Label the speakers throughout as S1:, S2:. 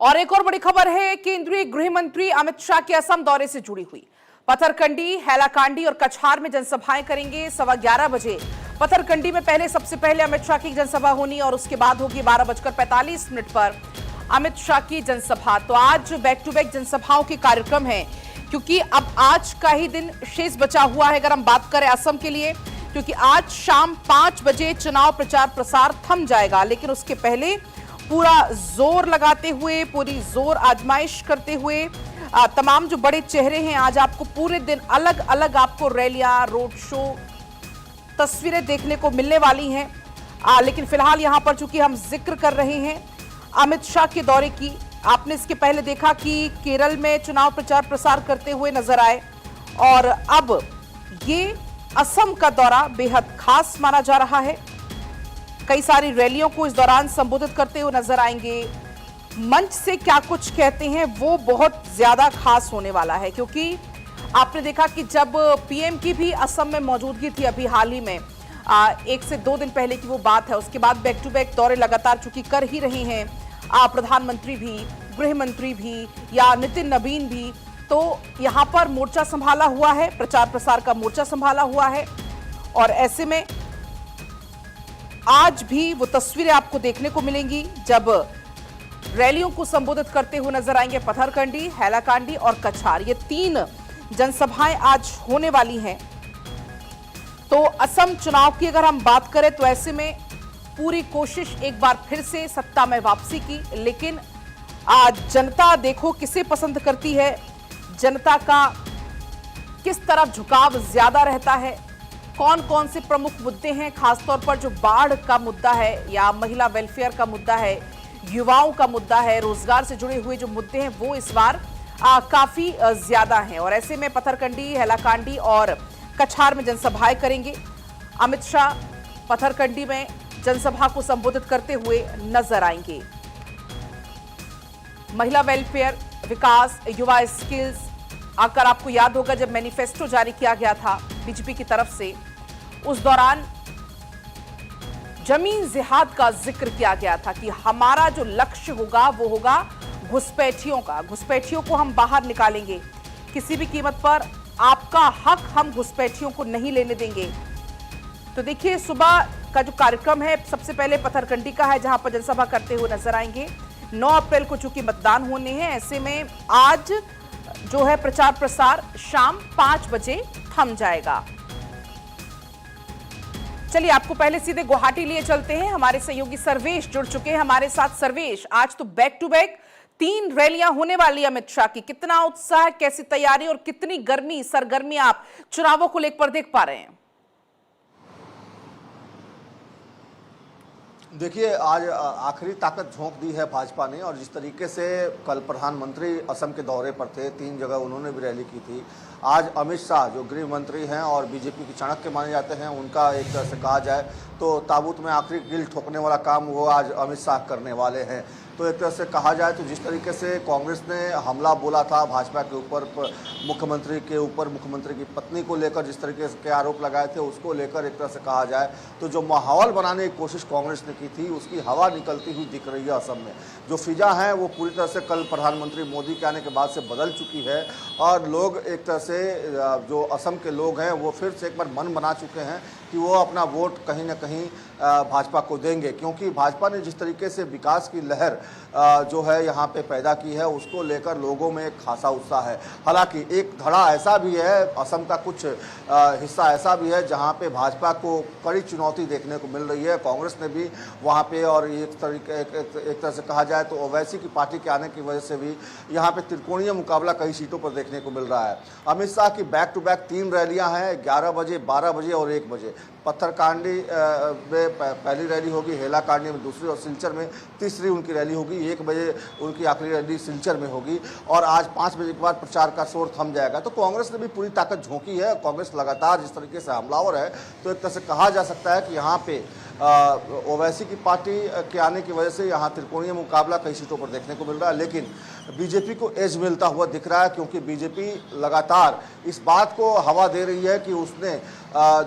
S1: और एक और बड़ी खबर है केंद्रीय गृह मंत्री अमित शाह के असम दौरे से जुड़ी हुई। पथरकंडी, हैलाकांडी और कछार में जनसभाएं करेंगे 11:15 बजे। पथरकंडी में सबसे पहले अमित शाह की जनसभा होनी और उसके बाद होगी 12:45 पर अमित शाह की जनसभा। तो आज बैक टू बैक जनसभाओं के कार्यक्रम है, क्योंकि अब आज का ही दिन शेष बचा हुआ है अगर हम बात करें असम के लिए, क्योंकि आज शाम 5 बजे चुनाव प्रचार प्रसार थम जाएगा। लेकिन उसके पहले पूरा जोर लगाते हुए, पूरी जोर आजमाइश करते हुए तमाम जो बड़े चेहरे हैं, आज आपको पूरे दिन अलग अलग आपको रैलियां, रोड शो, तस्वीरें देखने को मिलने वाली हैं। लेकिन फिलहाल यहां पर चूंकि हम जिक्र कर रहे हैं अमित शाह के दौरे की, आपने इसके पहले देखा कि केरल में चुनाव प्रचार प्रसार करते हुए नजर आए और अब ये असम का दौरा बेहद खास माना जा रहा है। कई सारी रैलियों को इस दौरान संबोधित करते हुए नजर आएंगे। मंच से क्या कुछ कहते हैं वो बहुत ज्यादा खास होने वाला है, क्योंकि आपने देखा कि जब पीएम की भी असम में मौजूदगी थी अभी हाल ही में, 1 से 2 दिन पहले की वो बात है। उसके बाद बैक टू बैक दौरे लगातार चूंकि कर ही रहे हैं प्रधानमंत्री भी, गृह मंत्री भी या नितिन नवीन भी, तो यहां पर मोर्चा संभाला हुआ है, प्रचार प्रसार का मोर्चा संभाला हुआ है। और ऐसे में आज भी वो तस्वीरें आपको देखने को मिलेंगी जब रैलियों को संबोधित करते हुए नजर आएंगे पथरकंडी, हैलाकांडी और कछार। ये 3 जनसभाएं आज होने वाली हैं। तो असम चुनाव की अगर हम बात करें तो ऐसे में पूरी कोशिश एक बार फिर से सत्ता में वापसी की, लेकिन आज जनता देखो किसे पसंद करती है, जनता का किस तरफ झुकाव ज्यादा रहता है, कौन कौन से प्रमुख मुद्दे हैं, खासतौर पर जो बाढ़ का मुद्दा है या महिला वेलफेयर का मुद्दा है, युवाओं का मुद्दा है, रोजगार से जुड़े हुए जो मुद्दे हैं वो इस बार काफी ज्यादा हैं। और ऐसे में पथरकंडी, हैलाकांडी और कछार में जनसभाएं करेंगे। अमित शाह पथरकंडी में जनसभा को संबोधित करते हुए नजर आएंगे। महिला वेलफेयर, विकास, युवा स्किल्स, अगर आपको याद होगा जब मैनिफेस्टो जारी किया गया था बीजेपी की तरफ से, उस दौरान जमीन जिहाद का जिक्र किया गया था कि हमारा जो लक्ष्य होगा वो होगा घुसपैठियों का। घुसपैठियों को हम बाहर निकालेंगे, किसी भी कीमत पर आपका हक हम घुसपैठियों को नहीं लेने देंगे। तो देखिए सुबह का जो कार्यक्रम है सबसे पहले पथरकंडी का है, जहां पर जनसभा करते हुए नजर आएंगे। 9 अप्रैल को चूंकि मतदान होने हैं, ऐसे में आज जो है प्रचार प्रसार शाम 5 बजे थम जाएगा। चलिए आपको पहले सीधे गुवाहाटी लिए चलते हैं। हमारे सहयोगी सर्वेश जुड़ चुके हैं हमारे साथ। सर्वेश, आज तो बैक टू बैक 3 रैलियां होने वाली अमित शाह की, कितना उत्साह, कैसी तैयारी और कितनी गर्मी, सरगर्मी आप चुनावों को लेकर देख पा रहे हैं?
S2: देखिए, आज आखिरी ताकत झोंक दी है भाजपा ने, और जिस तरीके से कल प्रधानमंत्री असम के दौरे पर थे, 3 जगह उन्होंने भी रैली की थी। आज अमित शाह जो गृह मंत्री हैं और बीजेपी के चाणक्य माने जाते हैं, उनका एक तरह से कहा जाए तो ताबूत में आखिरी कील ठोकने वाला काम वो आज अमित शाह करने वाले हैं। तो एक तरह से कहा जाए तो जिस तरीके से कांग्रेस ने हमला बोला था भाजपा के ऊपर, मुख्यमंत्री के ऊपर, मुख्यमंत्री की पत्नी को लेकर जिस तरीके के आरोप लगाए थे, उसको लेकर एक तरह से कहा जाए तो जो माहौल बनाने की कोशिश कांग्रेस ने की थी, उसकी हवा निकलती हुई दिख रही है असम में। जो फिजा है वो पूरी तरह से कल प्रधानमंत्री मोदी के आने के बाद से बदल चुकी है, और लोग एक तरह से जो असम के लोग हैं वो फिर से एक बार मन बना चुके हैं कि वो अपना वोट कहीं ना कहीं भाजपा को देंगे, क्योंकि भाजपा ने जिस तरीके से विकास की लहर जो है यहाँ पे पैदा की है, उसको लेकर लोगों में एक खासा उत्साह है। हालांकि एक धड़ा ऐसा भी है, असम का कुछ हिस्सा ऐसा भी है जहाँ पे भाजपा को कड़ी चुनौती देखने को मिल रही है। कांग्रेस ने भी वहाँ पे, और एक तरह से कहा जाए तो ओवैसी की पार्टी के आने की वजह से भी यहाँ पे त्रिकोणीय मुकाबला कई सीटों पर देखने को मिल रहा है। अमित शाह की बैक टू बैक 3 रैलियाँ हैं, 11 बजे, 12 बजे और 1 बजे। पत्थरकांडी में पहली रैली होगी, हैलाकांडी में दूसरी और सिलचर में तीसरी उनकी रैली होगी। 1 बजे उनकी आखिरी रैली सिलचर में होगी और आज 5 बजे के बाद प्रचार का शोर थम जाएगा। तो कांग्रेस ने भी पूरी ताकत झोंकी है। कांग्रेस लगातार जिस तरीके से हमलावर है, तो एक तरह से कहा जा सकता है कि यहाँ पे ओवैसी की पार्टी के आने की वजह से यहाँ त्रिकोणीय मुकाबला कई सीटों पर देखने को मिल रहा है, लेकिन बीजेपी को एज मिलता हुआ दिख रहा है, क्योंकि बीजेपी लगातार इस बात को हवा दे रही है कि उसने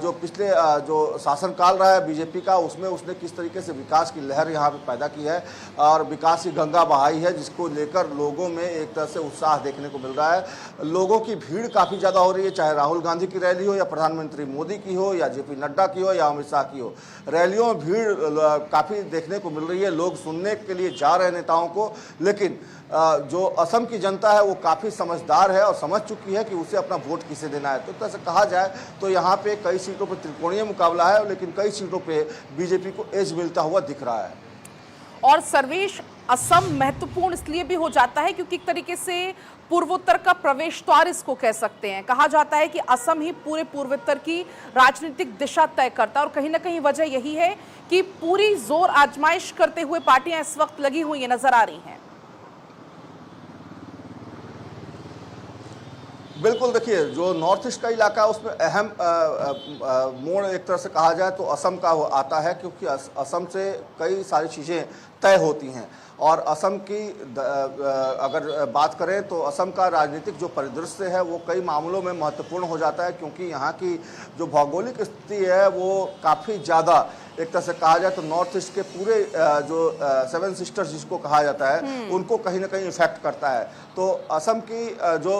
S2: जो पिछले जो शासनकाल रहा है बीजेपी का, उसमें उसने किस तरीके से विकास की लहर यहाँ पे पैदा की है और विकास की गंगा बहाई है, जिसको लेकर लोगों में एक तरह से उत्साह देखने को मिल रहा है। लोगों की भीड़ काफ़ी ज़्यादा हो रही है, चाहे राहुल गांधी की रैली हो या प्रधानमंत्री मोदी की हो या जेपी नड्डा की हो या अमित शाह की हो। रैलियों में भीड़ काफ़ी देखने को मिल रही है, लोग सुनने के लिए जा रहे हैं नेताओं को, लेकिन जो असम की जनता है वो काफ़ी समझदार है और समझ चुकी है कि उसे अपना वोट किसे देना है। तो इस तरह से कहा जाए तो यहाँ पे कई सीटों पर त्रिकोणीय मुकाबला है, लेकिन कई सीटों पे बीजेपी को एज मिलता हुआ दिख रहा है।
S1: और सर्वेश, असम महत्वपूर्ण इसलिए भी हो जाता है क्योंकि एक तरीके से पूर्वोत्तर का प्रवेश द्वार इसको कह सकते हैं। कहा जाता है कि असम ही पूरे पूर्वोत्तर की राजनीतिक दिशा तय करता है और कहीं ना कहीं वजह यही है कि पूरी जोर आजमाइश करते हुए पार्टियां इस वक्त लगी हुई नजर आ रही हैं।
S2: बिल्कुल, देखिए जो नॉर्थ ईस्ट का इलाका है उसमें अहम मोड़ एक तरह से कहा जाए तो असम का आता है, क्योंकि असम से कई सारी चीज़ें तय होती हैं और असम की अगर बात करें तो असम का राजनीतिक जो परिदृश्य है वो कई मामलों में महत्वपूर्ण हो जाता है, क्योंकि यहाँ की जो भौगोलिक स्थिति है वो काफ़ी ज़्यादा एक तरह से कहा जाए तो नॉर्थ ईस्ट के पूरे जो सेवन सिस्टर्स जिसको कहा जाता है उनको कहीं ना कहीं इफेक्ट करता है। तो असम की जो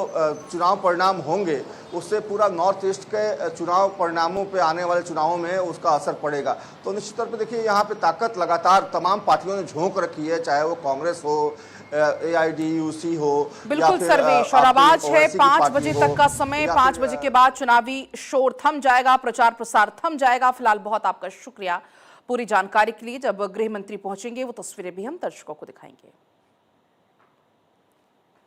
S2: चुनाव परिणाम होंगे उससे पूरा नॉर्थ ईस्ट के चुनाव परिणामों पे आने वाले चुनावों में उसका असर पड़ेगा। तो निश्चित तौर पे देखिए यहाँ पे ताकत लगातार तमाम पार्टियों ने झोंक रखी है, चाहे वो कांग्रेस हो, AIDUC हो।
S1: बिल्कुल सर्वेश, और आवाज है 5 बजे तक का समय। 5 बजे के बाद चुनावी शोर थम जाएगा, प्रचार प्रसार थम जाएगा। फिलहाल बहुत आपका शुक्रिया पूरी जानकारी के लिए। जब गृह मंत्री पहुंचेंगे वो तस्वीरें भी हम दर्शकों को दिखाएंगे।